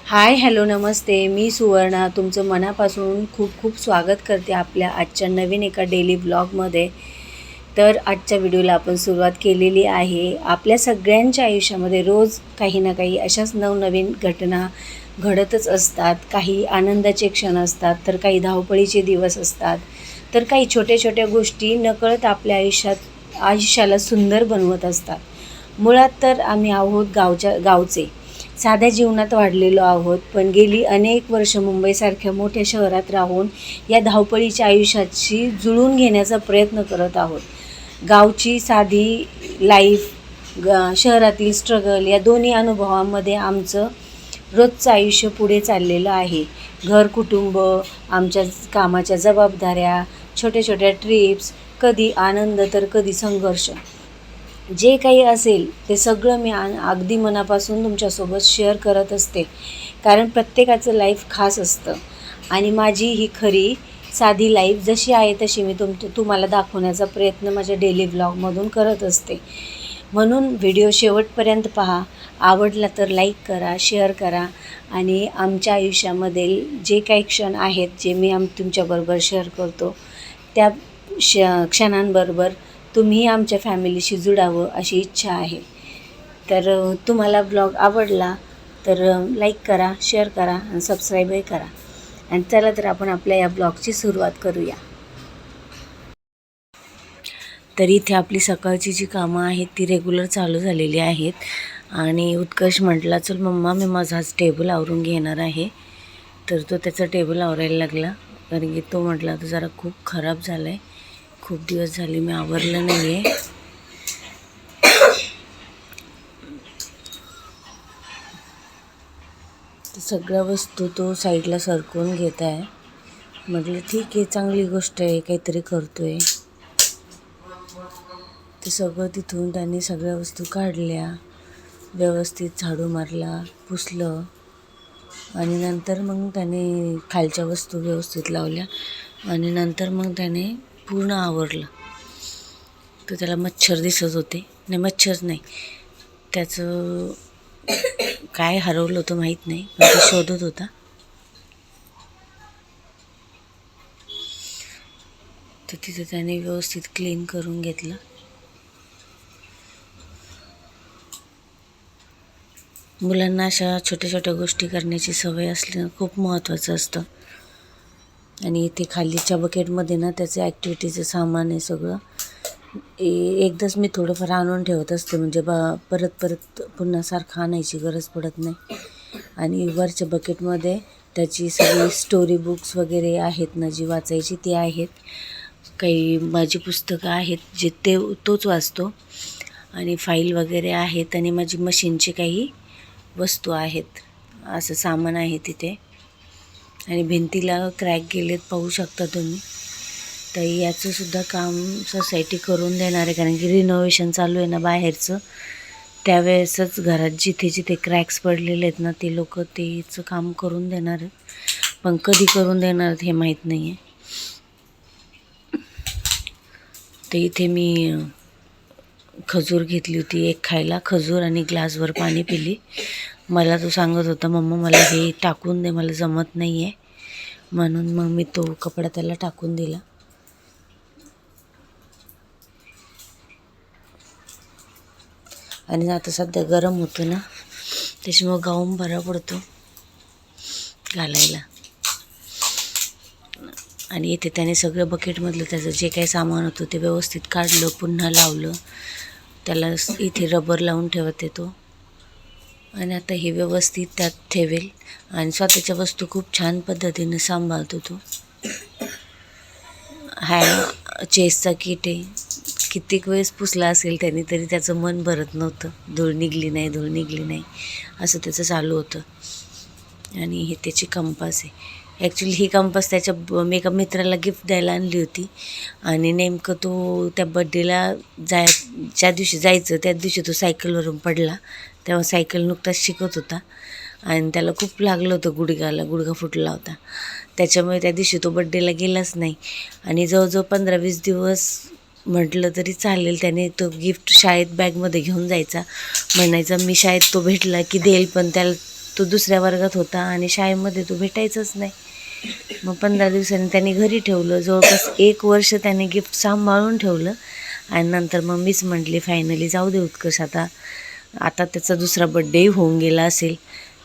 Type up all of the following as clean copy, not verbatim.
Hi hello नमस्ते. मी सुवर्णा तुमचं मनापासून खूप खूप स्वागत करते आपल्या आजच्या नवीन एका डेली व्लॉगमध्ये. तर आजच्या व्हिडिओला आपण सुरुवात केलेली आहे. आपल्या सगळ्यांच्या आयुष्यामध्ये रोज काही ना काही अशाच नवनवीन घटना घडतच असतात. काही आनंदाचे क्षण असतात, तर काही धावपळीचे दिवस असतात, तर काही छोट्या छोट्या गोष्टी नकळत आपल्या आयुष्याला सुंदर बनवत असतात. मुळात तर आम्ही आहोत गावचे, साध्या जीवनात वाढलेलो आहोत, पण गेली अनेक वर्ष मुंबईसारख्या मोठ्या शहरात राहून या धावपळीच्या आयुष्याशी जुळून घेण्याचा प्रयत्न करत आहोत. गावची साधी लाईफ, शहरातील स्ट्रगल या दोन्ही अनुभवामध्ये आमचं रोजचं आयुष्य पुढे चाललेलं आहे. घर, कुटुंब, आमच्या कामाच्या जबाबदाऱ्या, छोट्या छोट्या ट्रिप्स, कधी आनंद तर कधी संघर्ष. जे काही असेल ते सगळं मी अगदी मनापासून तुमच्यासोबत शेअर करत असते, कारण प्रत्येकाचं लाईफ खास असतं आणि माझी ही खरी साधी लाईफ जशी आहे तशी मी तुम्हाला दाखवण्याचा प्रयत्न माझ्या डेली व्लॉगमधून करत असते. म्हणून व्हिडिओ शेवटपर्यंत पहा. आवडला तर लाईक करा, शेअर करा आणि आमच्या आयुष्यामधील जे काही क्षण आहेत जे मी तुमच्याबरोबर शेअर करतो त्या क्षणांबरोबर तुम्ही आमच्या फॅमिलीशी जुडावं अशी इच्छा आहे. तर तुम्हाला ब्लॉग आवडला तर लाईक करा, शेअर करा आणि सबस्क्राईबही करा. आणि चला तर आपण आपल्या या ब्लॉगची सुरुवात करूया. तर इथे आपली सकाळची जी कामं आहेत ती रेग्युलर चालू झालेली आहेत आणि उत्कर्ष म्हटला, चल मम्मा मी माझा आज टेबल आवरून घेणार आहे. तर तो त्याचा टेबल आवरायला लागला, कारण की तो म्हटला तो जरा खूप खराब झाला आहे, खूप दिवस झाले मी आवरलं नाही आहे. तर सगळ्या वस्तू तो साईडला सरकवून घेत आहे. म्हटलं ठीक आहे, चांगली गोष्ट आहे, काहीतरी करतो आहे. ते सगळं तिथून त्यांनी सगळ्या वस्तू काढल्या, व्यवस्थित झाडू मारला, पुसलं आणि नंतर मग त्याने खालच्या वस्तू व्यवस्थित लावल्या आणि नंतर मग त्याने पूर्ण आवरलं. तर त्याला मच्छर दिसत होते, नाही मच्छर नाही, त्याचं काय हरवलं होतं माहीत नाही, पण ते शोधत होता. तर तिथं त्याने व्यवस्थित क्लीन करून घेतलं. मुलांना अशा छोट्या छोट्या गोष्टी करण्याची सवय असणं खूप महत्त्वाचं असतं. आणि इथे खालीच्या बकेटमध्ये ना त्याचं ॲक्टिव्हिटीचं सामान आहे सगळं. एकदाच मी थोडंफार आणून ठेवत असते, म्हणजे परत परत पुन्हा सारखं आणायची गरज पडत नाही. आणि वरच्या बकेटमध्ये त्याची सगळी स्टोरी बुक्स वगैरे आहेत ना जी वाचायची ती आहेत. काही माझी पुस्तकं आहेत जे तोच वाचतो आणि फाईल वगैरे आहेत आणि माझी मशीनची काही वस्तू आहेत, असं सामान आहे तिथे. आणि भिंतीला क्रॅक गेलेत, पाहू शकता तुम्ही. तर याचंसुद्धा काम सोसायटी करून देणार आहे, कारण की रिनोव्हेशन चालू आहे ना बाहेरचं. त्यावेळेसच घरात जिथे जिथे क्रॅक्स पडलेले आहेत ना ते लोक तेचं काम करून देणार आहेत, पण कधी करून देणार आहेत हे माहीत नाही आहे. तर इथे मी खजूर घेतली होती एक खायला, खजूर आणि ग्लासभर पाणी पिली. मला तो सांगत होता, मम्मा मला हे टाकून दे, मला जमत नाही आहे, म्हणून मग मी तो कपडा त्याला टाकून दिला. आणि आता सध्या गरम होतं ना, त्याच्यामुळं गाऊन बरा पडतो घालायला. आणि इथे त्याने सगळं बकेटमधलं त्याचं जे काही सामान होतं ते व्यवस्थित काढलं, पुन्हा लावलं. त्याला इथे रबर लावून ठेवत येतो आणि आता हे व्यवस्थित त्यात ठेवेल. आणि स्वतःच्या वस्तू खूप छान पद्धतीने सांभाळतो तो. चेसचा किट आहे, कित्येक वेळेस पुसला असेल त्याने तरी त्याचं मन भरत नव्हतं. धूळ निघली नाही, धूळ निघली नाही असं त्याचं चालू होतं. आणि हे त्याची कंपास आहे. ॲक्च्युली ही कंपास त्याच्या मी एका मित्राला गिफ्ट द्यायला आणली होती आणि नेमकं तो त्या बड्डेला ज्या दिवशी जायचं त्या दिवशी तो सायकलवरून पडला. तेव्हा सायकल नुकताच शिकत होता आणि त्याला खूप लागलं होतं, गुडघा फुटला होता. त्याच्यामुळे त्या दिवशी तो बड्डेला गेलाच नाही. आणि जवळजवळ 15-20 दिवस म्हटलं तरी चालेल त्याने तो गिफ्ट शाळेत बॅगमध्ये घेऊन जायचा, म्हणायचा मी शाळेत तो भेटला की देईल, पण त्याला तो दुसऱ्या वर्गात होता आणि शाळेमध्ये तो भेटायचाच नाही. मग 15 दिवसांनी त्यांनी घरी ठेवलं. जवळपास 1 वर्ष त्याने गिफ्ट सांभाळून ठेवलं आणि नंतर मग मीच म्हटली फायनली जाऊ दे उत्कर्ष, आता त्याचा दुसरा बड्डेही होऊन गेला असेल,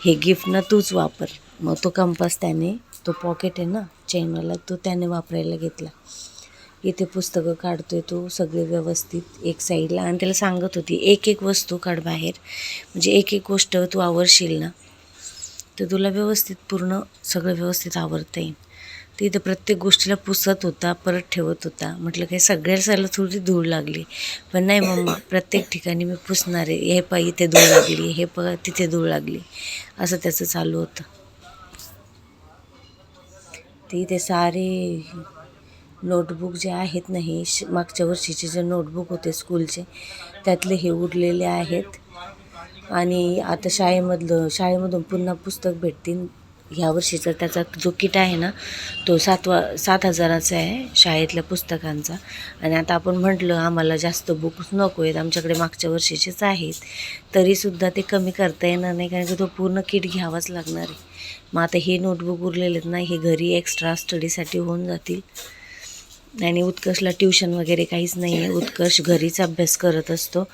हे गिफ्ट ना तूच वापर. मग तो कंपास त्याने, तो पॉकेट आहे ना चेनवाला, तो त्याने वापरायला घेतला. इथे पुस्तकं काढतोय तो सगळे व्यवस्थित एक साईडला, आणि त्याला सांगत होती एक एक वस्तू काढ बाहेर, म्हणजे एक एक गोष्ट तू आवरशील ना तर तुला व्यवस्थित पूर्ण सगळं व्यवस्थित आवरता येईल. तर इथं प्रत्येक गोष्टीला पुसत होता, परत ठेवत होता. म्हटलं काही सगळ्याला थोडी धूळ लागली, पण नाही मम्मा, प्रत्येक ठिकाणी मी पुसणार आहे. हे पहा इथे धूळ लागली, हे पहा तिथे धूळ लागली, असं त्याचं चालू होतं. ते इथे सारे नोटबुक जे आहेत ना, हे मागच्या वर्षीचे जे नोटबुक होते स्कूलचे, त्यातले हे उरलेले आहेत. आणि आता शाळेमधून पुन्हा पुस्तक भेटतील. ह्या वर्षीचा त्याचा जो किट आहे ना, तो 7,000चा आहे शाळेतल्या पुस्तकांचा. आणि आता आपण म्हटलं आम्हाला जास्त बुक्स नको आहेत, आमच्याकडे मागच्या वर्षीचेच आहेत, तरीसुद्धा ते कमी करता येणार नाही, कारण की तो पूर्ण किट घ्यावाच लागणार आहे. मग आता हे नोटबुक उरलेले आहेत ना, हे घरी एक्स्ट्रा स्टडीसाठी होऊन जातील. आणि उत्कर्षला ट्यूशन वगैरे काहीच नाही आहे. उत्कर्ष घरीच अभ्यास करत असतो,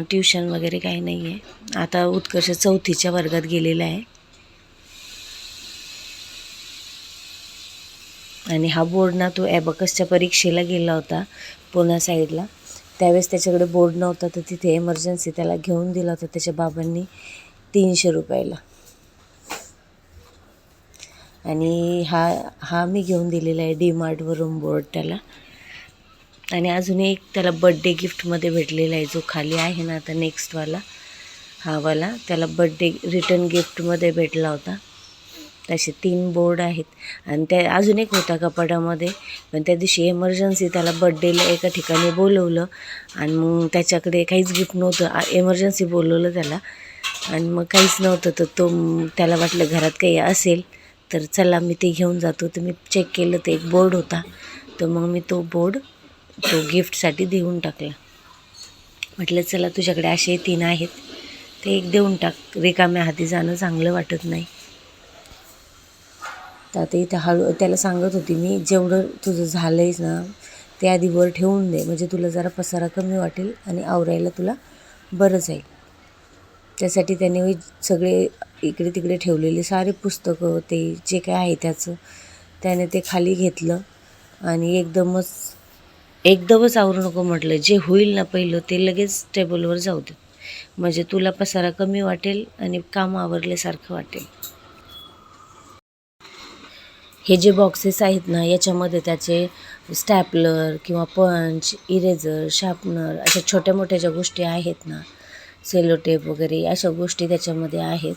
ट्यूशन वगैरे काही नाही आहे. आता उत्कर्ष 4थीच्या वर्गात गेलेला आहे. आणि हा बोर्ड ना, तो ॲबॅकसच्या परीक्षेला गेला होता पुणे साईडला. त्यावेळेस त्याच्याकडे बोर्ड नव्हता, तर तिथे एमर्जन्सी त्याला घेऊन दिला होता त्याच्या बाबांनी 300 रुपयाला. आणि हा मी घेऊन दिलेला आहे DMartवरून बोर्ड त्याला. आणि अजून एक त्याला बड्डे गिफ्टमध्ये भेटलेला आहे, जो खाली आहे ना आता नेक्स्टवाला, हावाला त्याला बड्डे रिटर्न गिफ्टमध्ये भेटला होता. तसे 3 बोर्ड आहेत. आणि त्या अजून एक होता कपाटामध्ये, पण त्या दिवशी एमर्जन्सी त्याला बड्डेला एका ठिकाणी बोलवलं आणि मग त्याच्याकडे काहीच गिफ्ट नव्हतं. एमर्जन्सी बोलवलं त्याला आणि मग काहीच नव्हतं, तर त्याला वाटलं घरात काही असेल, तर चला मी ते घेऊन जातो. तर मी चेक केलं, तर एक बोर्ड होता. तर मग मी तो गिफ्टसाठी देऊन टाकला. म्हटलं चला तुझ्याकडे असे 3 आहेत, ते एक देऊन टाक, रिकाम्या हाती जाणं चांगलं वाटत नाही. तर आता इथं त्याला सांगत होती मी, जेवढं तुझं झालं आहेस ना ते आधी वर ठेवून दे, म्हणजे तुला जरा पसारा कमी वाटेल आणि आवरायला तुला बरं जाईल. त्यासाठी त्याने सगळे इकडे तिकडे ठेवलेले सारे पुस्तकं, ते जे काय आहे त्याने ते खाली घेतलं आणि एकदमच आवरू नको म्हटलं. जे होईल ना पहिलं ते लगेच टेबलवर जाऊ दे, म्हणजे तुला पसारा कमी वाटेल आणि काम आवरल्यासारखं वाटेल. हे जे बॉक्सेस आहेत ना, याच्यामध्ये त्याचे स्टॅपलर किंवा पंच, इरेझर, शार्पनर, अशा छोट्या मोठ्या ज्या गोष्टी आहेत ना, सेलोटेप वगैरे, अशा गोष्टी त्याच्यामध्ये आहेत.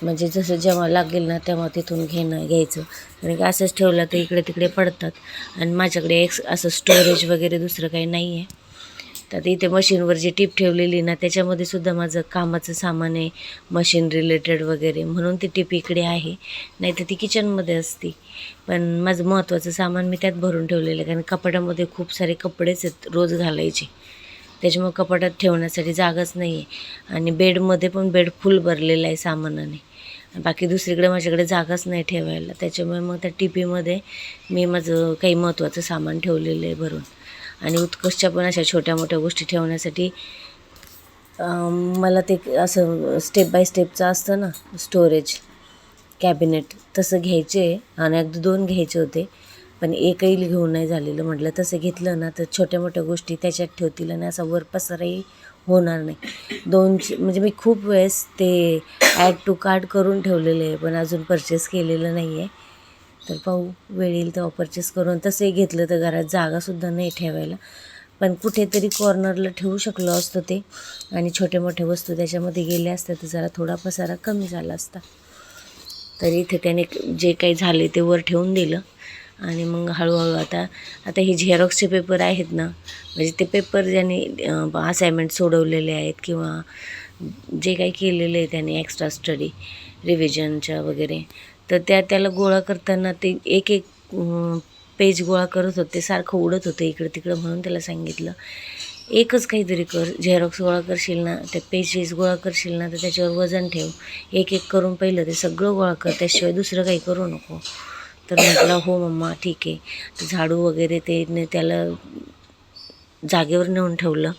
म्हणजे जसं जेव्हा लागेल ना तेव्हा तिथून घ्यायचं. कारण असंच ठेवलं तर इकडे तिकडे पडतात. आणि माझ्याकडे असं स्टोरेज वगैरे दुसरं काही नाही आहे. तर इथे मशीनवर जी टीप ठेवलेली ना, त्याच्यामध्ये सुद्धा माझं कामाचं सामान आहे, मशीन रिलेटेड वगैरे, म्हणून ती टीप इकडे आहे. नाही तर ती किचनमध्ये असती. पण माझं महत्त्वाचं सामान मी त्यात भरून ठेवलेलं आहे, कारण कपाटामध्ये खूप सारे कपडेच आहेत रोज घालायचे. त्याच्यामुळे कपाटात ठेवण्यासाठी जागाच नाही आहे. आणि बेड फुल भरलेलं आहे सामानाने. बाकी दुसरीकडे माझ्याकडे जागाच नाही ठेवायला. त्याच्यामुळे मग त्या टिपीमध्ये मी माझं काही महत्त्वाचं सामान ठेवलेलं आहे भरून. आणि उत्कर्षच्या पण अशा छोट्या मोठ्या गोष्टी ठेवण्यासाठी मला ते असं स्टेप बाय स्टेपचं असतं ना स्टोरेज कॅबिनेट, तसं घ्यायचे. आणि अगदी 2 घ्यायचे होते, पण एकही घेऊन नाही झालेलं. म्हटलं तसं घेतलं ना तर छोट्या मोठ्या गोष्टी त्याच्यात ठेवतील आणि असा वर पसाराही होणार नाही. 2 म्हणजे मी खूप वेळेस ते ॲड टू कार्ट करून ठेवलेलं आहे, पण अजून परचेस केलेलं नाही आहे. तर पाहू, वेळ येईल तेव्हा परचेस करून. तसंही घेतलं तर घरात जागासुद्धा नाही ठेवायला, पण कुठेतरी कॉर्नरला ठेवू शकलो असतो ते. आणि छोट्या मोठ्या वस्तू त्याच्यामध्ये गेल्या असत्या तर जरा थोडा पसारा कमी झाला असता. तर इथे त्याने जे काही झाले ते वर ठेवून दिलं. आणि मग हळूहळू आता हे झेरॉक्सचे पेपर आहेत ना, म्हणजे ते पेपर ज्याने असाइनमेंट सोडवलेले आहेत किंवा जे काही केलेलं आहे त्याने एक्स्ट्रा स्टडी रिव्हिजनच्या वगैरे, तर त्याला गोळा करताना ते एक पेज गोळा करत होते, सारखं उडत होतं इकडं तिकडं. म्हणून त्याला सांगितलं एकच काहीतरी कर. झेरॉक्स गोळा करशील ना, ते पेजेस गोळा करशील ना, तर त्याच्यावर वजन ठेव. एक एक करून पहिलं ते सगळं गोळा कर, त्याशिवाय दुसरं काही करू नको. तर म्हटलं हो मम्मा ठीक आहे. तर झाडू वगैरे ते त्याला जागेवर नेऊन ठेवलं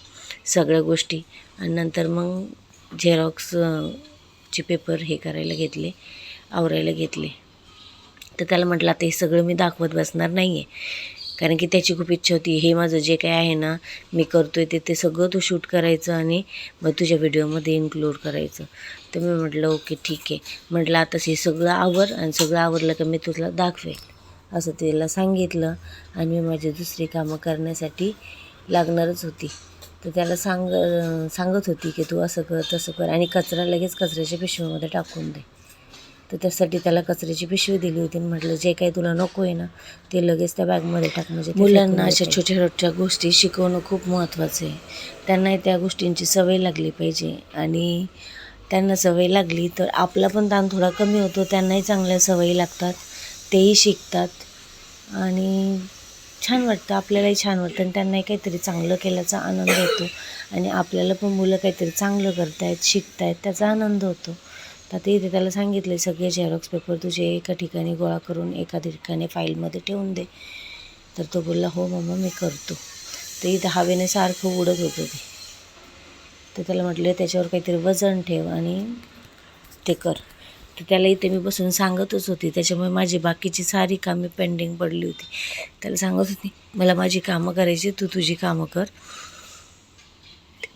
सगळ्या गोष्टी. आणि नंतर मग झेरॉक्सचे पेपर हे करायला घेतले, आवरायला घेतले. तर त्याला म्हटलं आता हे सगळं मी दाखवत बसणार नाही आहे, कारण की त्याची खूप इच्छा होती हे माझं जे काय आहे ना मी करतो आहे ते सगळं तू शूट करायचं आणि मग तुझ्या व्हिडिओमध्ये इन्क्लूड करायचं. तर मी म्हटलं ओके ठीक आहे. म्हटलं आता हे सगळं आवर आणि सगळं आवरलं का मी तुला दाखवेल, असं त्याला सांगितलं. आणि मी माझी दुसरी कामं करण्यासाठी लागणारच होती. तर त्याला सांगत होती की तू असं कर तसं कर, आणि कचरा लगेच कचऱ्याच्या पिशवीमध्ये टाकून दे. तर त्यासाठी त्याला कचऱ्याची पिशवी दिली होती. म्हटलं जे काही तुला नको आहे ना ते लगेच त्या बॅगमध्ये टाक. म्हणजे मुलांना अशा छोट्या छोट्या गोष्टी शिकवणं खूप महत्त्वाचं आहे. त्यांनाही त्या गोष्टींची सवय लागली पाहिजे, आणि त्यांना सवय लागली तर आपला पण ताण थोडा कमी होतो. त्यांनाही चांगल्या सवयी लागतात, तेही शिकतात आणि छान वाटतं. आपल्यालाही छान वाटतं आणि त्यांनाही काहीतरी चांगलं केल्याचा आनंद होतो. आणि आपल्याला पण मुलं काहीतरी चांगलं करतायत, शिकतायत, त्याचा आनंद होतो. तर ते इथे त्याला सांगितले सगळे झेरॉक्स पेपर तुझे एका ठिकाणी गोळा करून एका ठिकाणी फाईलमध्ये ठेवून दे. तर तो बोलला हो मम्मा मी करतो. तर इथं हवेने सारखं उडत होतं ते. तर त्याला म्हटलं त्याच्यावर काहीतरी वजन ठेव आणि ते कर. तर त्याला इथे मी बसून सांगतच होती, त्याच्यामुळे माझी बाकीची सारी कामे पेंडिंग पडली होती. त्याला सांगत होती मला माझी कामं करायची, तू तुझी कामं कर.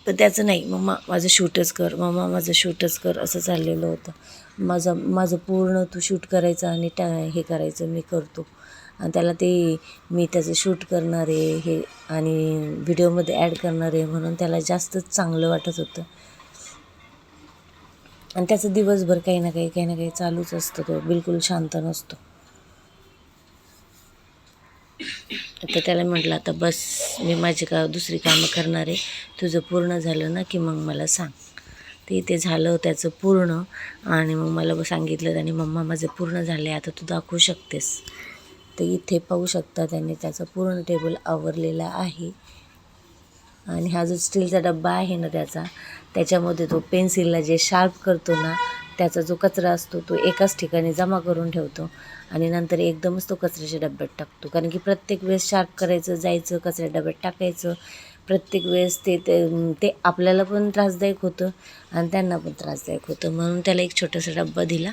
पण त्याचं नाही, मम्मा माझं शूटच कर, मम्मा माझं शूटच कर, असं चाललेलं होतं. माझं पूर्ण तू शूट करायचं आणि हे करायचं मी करतो. आणि त्याला ते मी त्याचं शूट करणार आहे हे आणि व्हिडिओमध्ये ॲड करणार आहे म्हणून त्याला जास्तच चांगलं वाटत होतं. आणि त्याचं दिवसभर काही ना काही चालूच असतं, तो बिलकुल शांत नसतो. तर त्याला म्हटलं आता बस, मी माझी दुसरी कामं करणार आहे, तुझं पूर्ण झालं ना की मग मला सांग. ते झालं त्याचं पूर्ण, आणि मग मला सांगितलं त्याने मम्मा माझं पूर्ण झालं आहे, आता तू दाखवू शकतेस. तर इथे पाहू शकता त्यांनी त्याचं पूर्ण टेबल आवरलेला आहे. आणि हा जो स्टीलचा डब्बा आहे ना त्याच्यामध्ये तो पेन्सिलला जे शार्प करतो ना त्याचा जो कचरा असतो तो एकाच ठिकाणी जमा करून ठेवतो आणि नंतर एकदमच तो कचऱ्याच्या डब्यात टाकतो. कारण की प्रत्येक वेळेस शार्प करायचं, जायचं, कचऱ्या डब्यात टाकायचं, प्रत्येक वेळेस ते आपल्याला पण त्रासदायक होतं आणि त्यांना पण त्रासदायक होतं. म्हणून त्याला एक छोटासा डब्बा दिला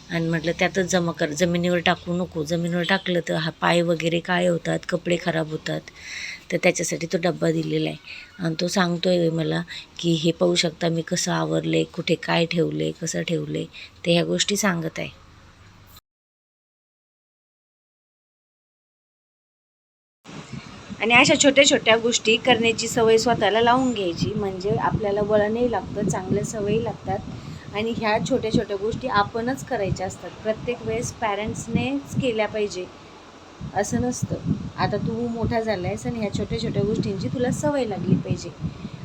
आणि म्हटलं त्यातच जमा कर, जमिनीवर टाकू नको. जमिनीवर टाकलं तर पाय वगैरे काळे होतात, कपडे खराब होतात. तर त्याच्यासाठी तो डब्बा दिलेला आहे. आणि तो सांगतो आहे मला की हे पाहू शकता मी कसं आवरले, कुठे काय ठेवले, कसं ठेवले, ते ह्या गोष्टी सांगत आहे. आणि अशा छोट्या छोट्या गोष्टी करण्याची सवय स्वतःला लावून घ्यायची, म्हणजे आपल्याला वळणही लागतं, चांगल्या सवयी लागतात. आणि ह्या छोट्या छोट्या गोष्टी आपणच करायच्या असतात. प्रत्येक वेळेस पॅरेंट्सनेच केल्या पाहिजे असं नसतं. आता तू मोठा झाला आहेस आणि ह्या छोट्या छोट्या गोष्टींची तुला सवय लागली पाहिजे.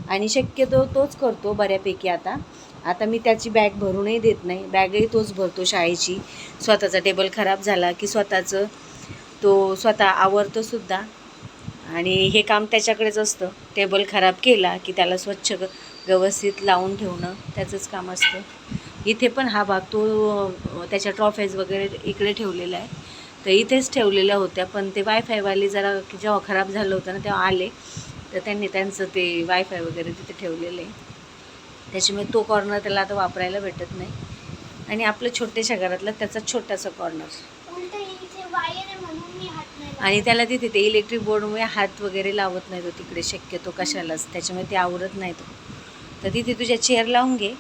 आणि शक्यतो तोच करतो बऱ्यापैकी. आता मी त्याची बॅग भरूनही देत नाही, बॅगही तोच भरतो शाळेची. स्वतःचा टेबल खराब झाला की तो स्वतः आवरतोसुद्धा. आणि हे काम त्याच्याकडेच असतं. टेबल खराब केला की त्याला स्वच्छ व्यवस्थित लावून ठेवणं त्याचंच काम असतं. इथे पण हा भाग तो त्याच्या ट्रॉफीज वगैरे इकडे ठेवलेला आहे. तर इथेच ठेवलेल्या होत्या, पण ते वायफायवाले जरा जेव्हा खराब झालं होतं ना तेव्हा आले, तर त्यांनी त्यांचं ते वायफाय वगैरे तिथे ठेवलेलं आहे. त्याच्यामुळे तो कॉर्नर त्याला आता वापरायला भेटत नाही. आणि आपलं छोट्याशा घरातला त्याचा छोटासा कॉर्नर. आणि त्याला तिथे ते इलेक्ट्रिक बोर्डमुळे हात वगैरे लावत नाही तो तिकडे शक्यतो कशालाच, त्याच्यामुळे ते आवडत नाही तो. तर तिथे तुझ्या चेअर लावून घे.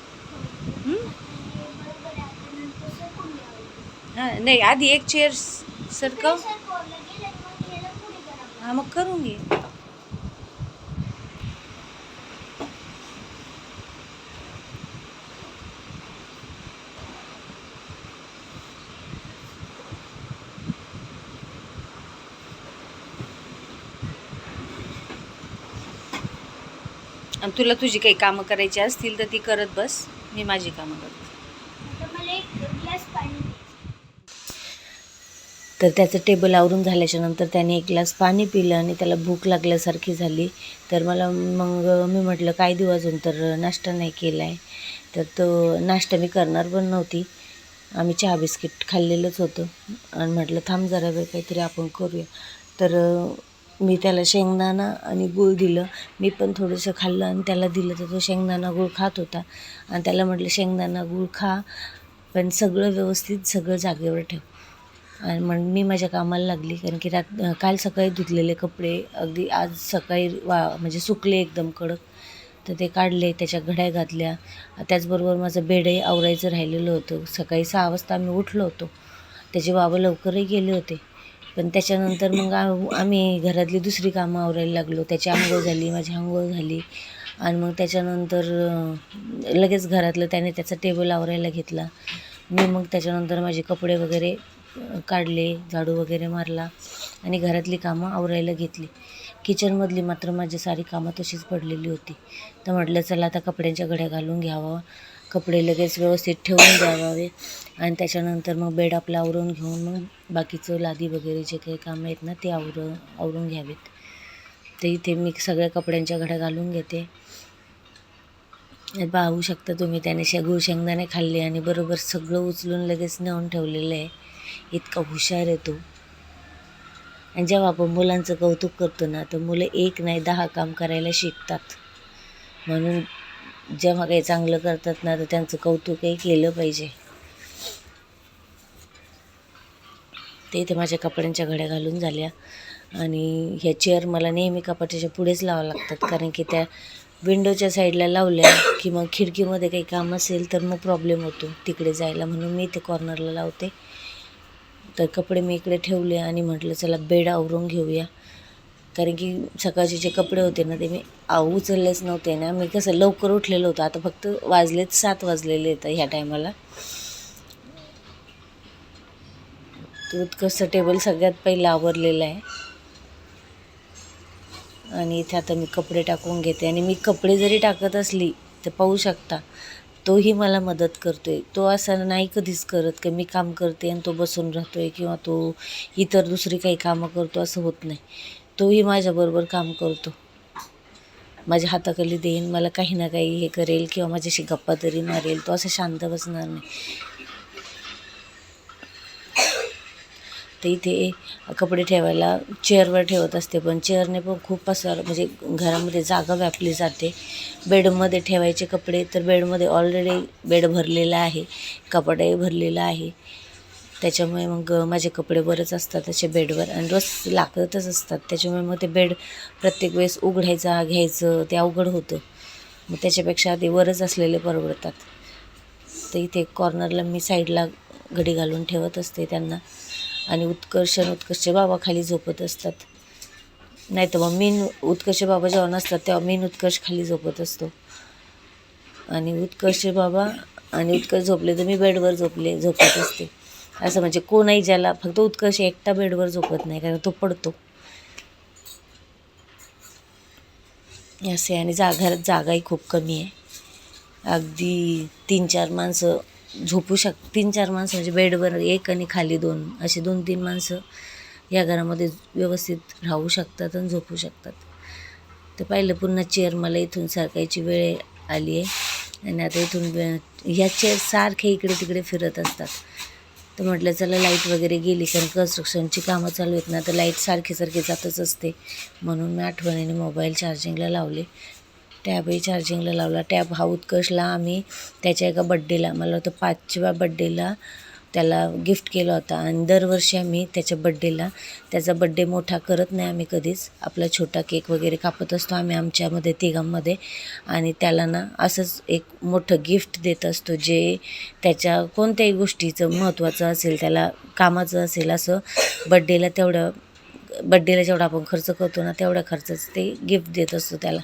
हां नाही, आधी एक चेअर सरकव. हां मग करून घे. आणि तुला तुझी काही कामं करायची असतील तर ती करत बस, मी माझी कामं करते. तर त्याचं टेबल आवरून झाल्याच्यानंतर त्याने 1 ग्लास पाणी पिलं आणि त्याला भूक लागल्यासारखी झाली. तर मग मी म्हटलं काय देऊ अजून, तर नाश्ता नाही केला आहे. तर तो नाश्ता मी करणार पण नव्हती, आम्ही चहा बिस्किट खाल्लेलंच होतं आणि म्हटलं थांब जरा वेळ काहीतरी आपण करूया. तर मी त्याला शेंगदाणा आणि गूळ दिलं. मी पण थोडंसं खाल्लं आणि त्याला दिलं, तर तो शेंगदाणा गूळ खात होता आणि त्याला म्हटलं शेंगदाणा गूळ खा, पण सगळं व्यवस्थित सगळं जागेवर ठेव. आणि मग मी माझ्या कामाला लागली, कारण की काल सकाळी धुतलेले कपडे अगदी आज सकाळी म्हणजे सुकले एकदम कडक. तर ते काढले, त्याच्या घड्या घातल्या. त्याचबरोबर माझं बेडही आवरायचं राहिलेलं होतं. सकाळी 6 वाजता आम्ही उठलो होतो. त्याचे बाबा लवकरही गेले होते. पण त्याच्यानंतर मग आम्ही घरातली दुसरी कामं आवरायला लागलो. त्याची अंघोळ झाली, माझी अंघोळ झाली आणि मग त्याच्यानंतर लगेच घरातलं त्याने त्याचा टेबल आवरायला घेतला. मी मग त्याच्यानंतर माझे कपडे वगैरे काढले, झाडू वगैरे मारला आणि घरातली कामं आवरायला घेतली. किचनमधली मात्र माझी सारी कामं तशीच पडलेली होती. तर म्हटलं चला आता कपड्यांच्या घड्या घालून घ्यावं, कपडे लगेच व्यवस्थित ठेवून द्यावे आणि त्याच्यानंतर मग बेड आपलं आवरून घेऊन मग बाकीचं लादी वगैरे जे काही कामं आहेत ना ते आवरून घ्यावेत. तर इथे मी सगळ्या कपड्यांच्या घड्या घालून घेते. पाहू शकता तुम्ही, त्याने शेंगदाणे खाल्ले आणि बरोबर सगळं उचलून लगेच नेऊन ठेवलेलं आहे. इतका हुशार आहे तो. आणि जेव्हा आपण मुलांचं कौतुक करतो ना, तर मुलं 1 नाही 10 काम करायला शिकतात. म्हणून जेव्हा काही चांगलं करतात ना, तर त्यांचं कौतुकही केलं पाहिजे. ते इथे माझ्या कपड्यांच्या घड्या घालून झाल्या आणि ह्या चेअर मला नेहमी कपाटाच्या पुढेच लावावं लागतात, कारण की त्या विंडोच्या साईडला लावल्या की मग खिडकीमध्ये काही काम असेल तर मग प्रॉब्लेम होतो तिकडे जायला, म्हणून मी इथे कॉर्नरला लावते. तर कपडे मी इकडे ठेवले आणि म्हटलं चला बेड आवरून घेऊया, कारण की सकाळचे जे कपडे होते ना ते मी उचललेच नव्हते ना. मी कसं लवकर उठलेलं होतं, आता फक्त 7 वाजलेले आहेत ह्या टायमाला. तो उत्कर्ष टेबल सगळ्यात पहिला आवरलेला आहे आणि इथे आता मी कपडे टाकून घेते. आणि मी कपडे जरी टाकत असली तर पाहू शकता तोही मला मदत करतो आहे. तो असं नाही कधीच करत की मी काम करते आणि तो बसून राहतो आहे किंवा तो इतर दुसरी काही कामं करतो, असं होत नाही. तोही माझ्याबरोबर काम करतो, माझ्या हाताखाली देईन, मला काही ना काही हे करेल किंवा माझ्याशी गप्पा तरी मारेल. तो असं शांत बसणार नाही. तर इथे कपडे ठेवायला चेअरवर ठेवत असते, पण चेअरने पण खूप असं म्हणजे घरामध्ये जागा व्यापली जाते. बेडमध्ये ठेवायचे कपडे, तर बेडमध्ये ऑलरेडी बेड भरलेला आहे, कपाटही भरलेलं आहे. त्याच्यामुळे मग माझे कपडे वरच असतात असे बेडवर आणि रोज लागतच असतात. त्याच्यामुळे मग ते बेड प्रत्येक वेळेस घ्यायचं ते अवघड होतं. मग त्याच्यापेक्षा ते वरच असलेले परवडतात. तर इथे कॉर्नरला मी साईडला घडी घालून ठेवत असते त्यांना. आणि उत्कर्षचे बाबा खाली झोपत असतात, नाही तर मग उत्कर्ष बाबा जेव्हा नसतात तेव्हा उत्कर्ष खाली झोपत असतो. आणि उत्कर्ष बाबा आणि उत्कर्ष झोपले तर मी बेडवर झोपत असते. असं म्हणजे कोणही ज्याला, फक्त उत्कर्ष एकटा बेडवर झोपत नाही, कारण तो पडतो असे. आणि घरात जागाही खूप कमी आहे. अगदी 3-4 माणसं झोपू 3-4 माणसं म्हणजे बेडवर 1 आणि खाली 2 असे 2-3 माणसं या घरामध्ये व्यवस्थित राहू शकतात आणि झोपू शकतात. तर पाहिलं पुन्हा चेअर मला इथून सरकायची वेळ आली आहे आणि आता इथून ह्या चेअर सारखे इकडे तिकडे फिरत असतात. तर म्हटलं चला लाईट वगैरे गेली, कारण कन्स्ट्रक्शनची कामं चालू आहेत ना, तर लाईट सारखी जातच असते. म्हणून मी आठवणीने मोबाईल चार्जिंगला लावले, टॅबही चार्जिंगला लावला. टॅब हा उत्कर्षला आम्ही त्याच्या एका बड्डेला, मला वाटतं 5व्या बड्डेला त्याला गिफ्ट केला होता. आणि दरवर्षी आम्ही त्याच्या बड्डेला, त्याचा बड्डे मोठा करत नाही आम्ही कधीच, आपला छोटा केक वगैरे कापत असतो आम्ही आमच्यामध्ये तिघांमध्ये. आणि त्याला ना असंच एक मोठं गिफ्ट देत असतो, जे त्याच्या कोणत्याही गोष्टीचं महत्त्वाचं असेल, त्याला कामाचं असेल, असं बड्डेला जेवढा आपण खर्च करतो ना तेवढ्या खर्चाचं ते गिफ्ट देत असतो त्याला.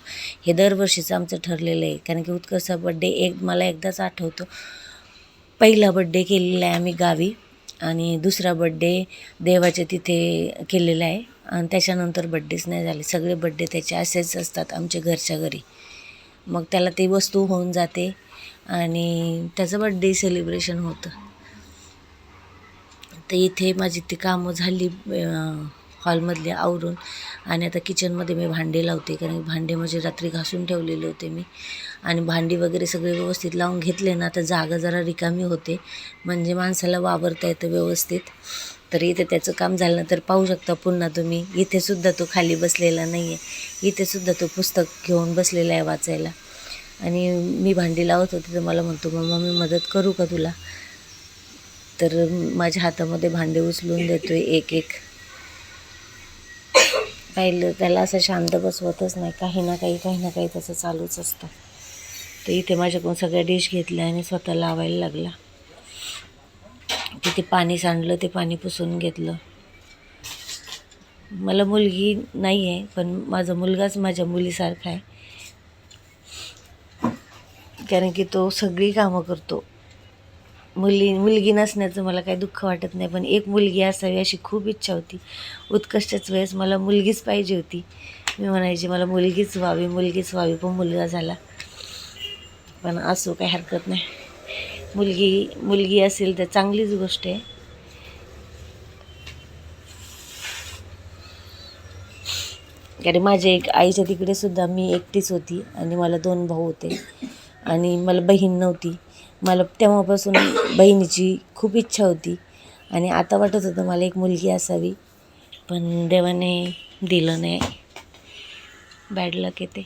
हे दरवर्षीचं आमचं ठरलेलं आहे, कारण की उत्कर्षचा बड्डे मला एकदाच आठवतो. पहिला बड्डे केलेला आहे आम्ही गावी आणि दुसरा बड्डे देवाच्या तिथे केलेला आहे. आणि त्याच्यानंतर बड्डेच नाही झाले. सगळे बड्डे त्याचे असेच असतात आमच्या घरच्या घरी. मग त्याला ती वस्तू होऊन जाते आणि त्याचं बड्डे सेलिब्रेशन होतं. तर इथे माझी ती कामं झाली हॉलमधले आवरून, आणि आता किचनमध्ये मी भांडे लावते, कारण भांडे म्हणजे रात्री घासून ठेवलेले होते मी, आणि भांडी वगैरे सगळे व्यवस्थित लावून घेतले ना, तर जागा जरा रिकामी होते, म्हणजे माणसाला वावरता येतं व्यवस्थित. तर इथे त्याचं काम झालं तर पाहू शकता पुन्हा तुम्ही, इथेसुद्धा तो खाली बसलेला नाही आहे, इथेसुद्धा तो पुस्तक घेऊन बसलेला आहे वाचायला. आणि मी भांडी लावत होते तर मला म्हणतो, मम्मा मी मदत करू का तुला? तर माझ्या हातामध्ये भांडे उचलून देतोय एक एक. पाहिलं त्याला असं शांत बसवतच नाही, काही ना काही तसं चालूच असतं. तर इथे माझ्याकडून सगळ्या डिश घेतल्या आणि स्वतः लावायला लागला. तिथे पाणी सांडलं, ते पाणी पुसून घेतलं. मला मुलगी नाही आहे, पण माझा मुलगाच माझ्या मुलीसारखा आहे, कारण की तो सगळी कामं करतो. मुलगी नसण्याचं मला काही दुःख वाटत नाही, पण एक मुलगी असावी अशी खूप इच्छा होती. उत्कर्षाच्या वेळेस मला मुलगीच पाहिजे होती. मी म्हणायची मला मुलगीच व्हावी, पण मुलगा झाला. पण असो, काही हरकत नाही. मुलगी असेल तर चांगलीच गोष्ट आहे. कारण माझ्या आईच्या तिकडे सुद्धा मी एकटीच होती, आणि मला 2 भाऊ होते, आणि मला बहीण नव्हती. मला तेव्हापासून बहिणीची खूप इच्छा होती, आणि आता वाटत होतं मला एक मुलगी असावी, पण देवाने दिलं नाही. बॅड लक येते.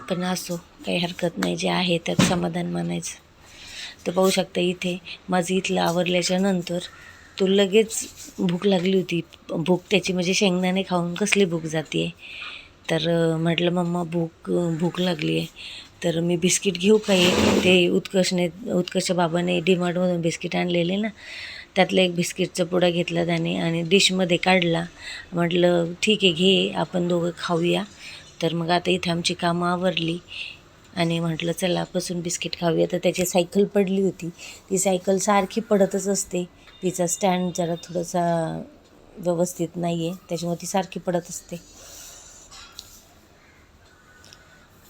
पण असो, काही हरकत नाही, जे आहे त्यात समाधान मानायचं. तर पाहू शकता इथे माझं इथलं आवरल्याच्या नंतर तो लगेच भूक लागली होती. भूक त्याची म्हणजे शेंगदाणे खाऊन कसली भूक जाते आहे. तर म्हटलं मम्मा भूक लागली आहे, तर मी बिस्किट घेऊ का? ते उत्कर्ष बाबाने डीमार्टमधून बिस्किट आणलेले ना, त्यातलं एक बिस्किटचा पुडा घेतला त्याने आणि डिशमध्ये काढला. म्हटलं ठीक आहे, घे, आपण दोघं खाऊया. तर मग आता इथे आमची कामं आवरली, आणि म्हटलं चला बसून बिस्किट खाऊया. तर त्याची सायकल पडली होती. ती सायकल सारखी पडतच असते, तिचा स्टँड जरा थोडासा व्यवस्थित नाही आहे, त्याच्यामुळे ती सारखी पडत असते.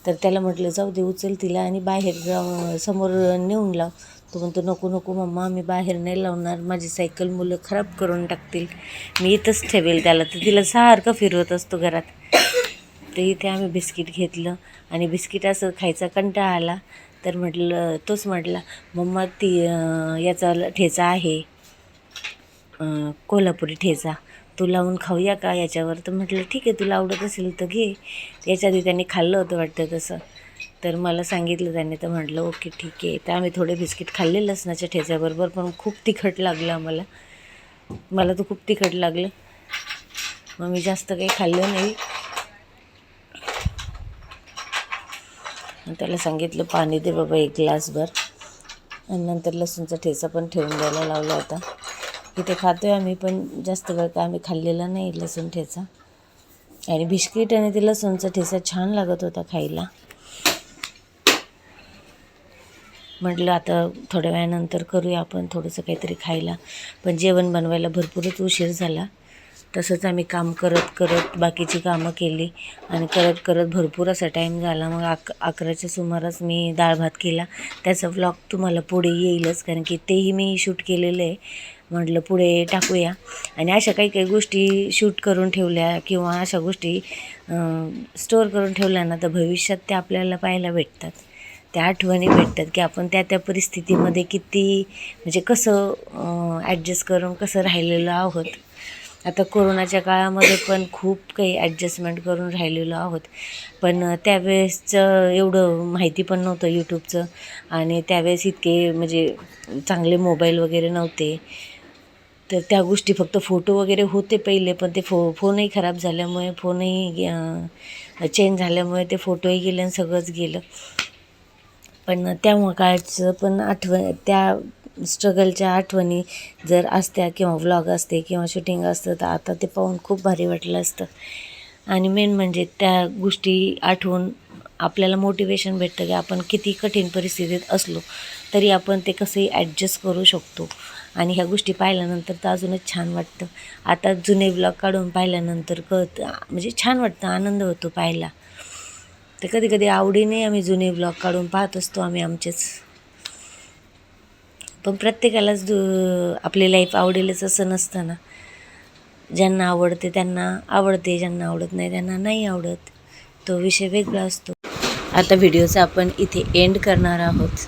तर त्याला म्हटलं जाऊ दे, उचल तिला आणि बाहेर जाऊन समोर नेऊन लाव. तो म्हणतो नको मम्मा, मी बाहेर नाही लावणार, माझी सायकल मुलं खराब करून टाकतील, मी इथंच ठेवेल त्याला. तर तिला सारखं फिरवत असतो घरात. तर इथे आम्ही बिस्किट घेतलं, आणि बिस्किट असं खायचा कंटाळा आला. तर तोच म्हटला मम्मा याचा ठेचा आहे, कोल्हापुरी ठेचा, तू लावून खाऊया का याच्यावर? तर म्हटलं ठीक आहे, तुला आवडत असेल तर घे. याच्या आधी त्यांनी खाल्लं होतं वाटतं तसं, तर मला सांगितलं त्याने. तर म्हटलं ओके ठीक आहे. तर आम्ही थोडे बिस्किट खाल्ले लसणाच्या ठेच्याबरोबर, पण खूप तिखट लागलं आम्हाला. मला तर खूप तिखट लागलं, मग मी जास्त काही खाल्लं नाही. त्याला सांगितलं पाणी दे बाबा 1 ग्लासभर, आणि नंतर लसूणचा ठेचा पण ठेवून द्यायला लावला होता. इथे खातो आहे आम्ही, पण जास्त वेळ का आम्ही खाल्लेला नाही लसूण ठेचा. आणि बिस्किट आणि ते लसूणचा ठेचा छान लागत होता खायला. म्हटलं आता थोड्या वेळानंतर करूया आपण थोडंसं काहीतरी खायला, पण जेवण बनवायला भरपूरच उशीर झाला. तसंच आम्ही काम करत बाकीची कामं केली, आणि करत भरपूर असा टाईम झाला. मग 11च्या सुमारास मी डाळ भात केला. त्याचा व्लॉग तुम्हाला पुढे येईलच, कारण की तेही मी शूट केलेलं आहे. म्हटलं पुढे टाकूया. आणि अशा काही गोष्टी शूट करून ठेवल्या, किंवा अशा गोष्टी स्टोअर करून ठेवल्या ना, तर भविष्यात त्या आपल्याला पाहायला भेटतात. त्या आठवणी भेटतात की आपण त्या परिस्थितीमध्ये किती म्हणजे कसं ॲडजस्ट करून कसं राहिलेलो आहोत. आता कोरोनाच्या काळामध्ये पण खूप काही ॲडजस्टमेंट करून राहिलेलो आहोत, पण त्यावेळेसचं एवढं माहिती पण नव्हतं यूट्यूबचं, आणि त्यावेळेस इतके म्हणजे चांगले मोबाईल वगैरे नव्हते. तर त्या गोष्टी फक्त फोटो वगैरे होते पहिले, पण ते फोनही खराब झाल्यामुळे, फोनही चेंज झाल्यामुळे ते फोटोही गेले आणि सगळंच गेलं. पण त्या काळचं पण त्या स्ट्रगलच्या आठवणी जर असत्या, किंवा व्लॉग असते, किंवा शूटिंग असतं, तर आता ते पाहून खूप भारी वाटलं असतं. आणि मेन म्हणजे त्या गोष्टी आठवून आपल्याला मोटिवेशन भेटतं की आपण किती कठीण परिस्थितीत असलो तरी आपण ते कसंही ॲडजस्ट करू शकतो. आणि ह्या गोष्टी पाहिल्यानंतर तर अजूनच छान वाटतं. आता जुने व्लॉग काढून पाहिल्यानंतर म्हणजे छान वाटतं, आनंद होतो पाहायला. तर कधी आवडीने आम्ही जुने व्लॉग काढून पाहत असतो आम्ही आमचेच. पण प्रत्येकालाच आपली लाईफ आवडेलच असं नसतं ना. ज्यांना आवडते त्यांना आवडते, ज्यांना आवडत नाही त्यांना नाही आवडत. तो विषय वेगळा असतो. आता व्हिडिओचा आपण इथे एंड करणार आहोत.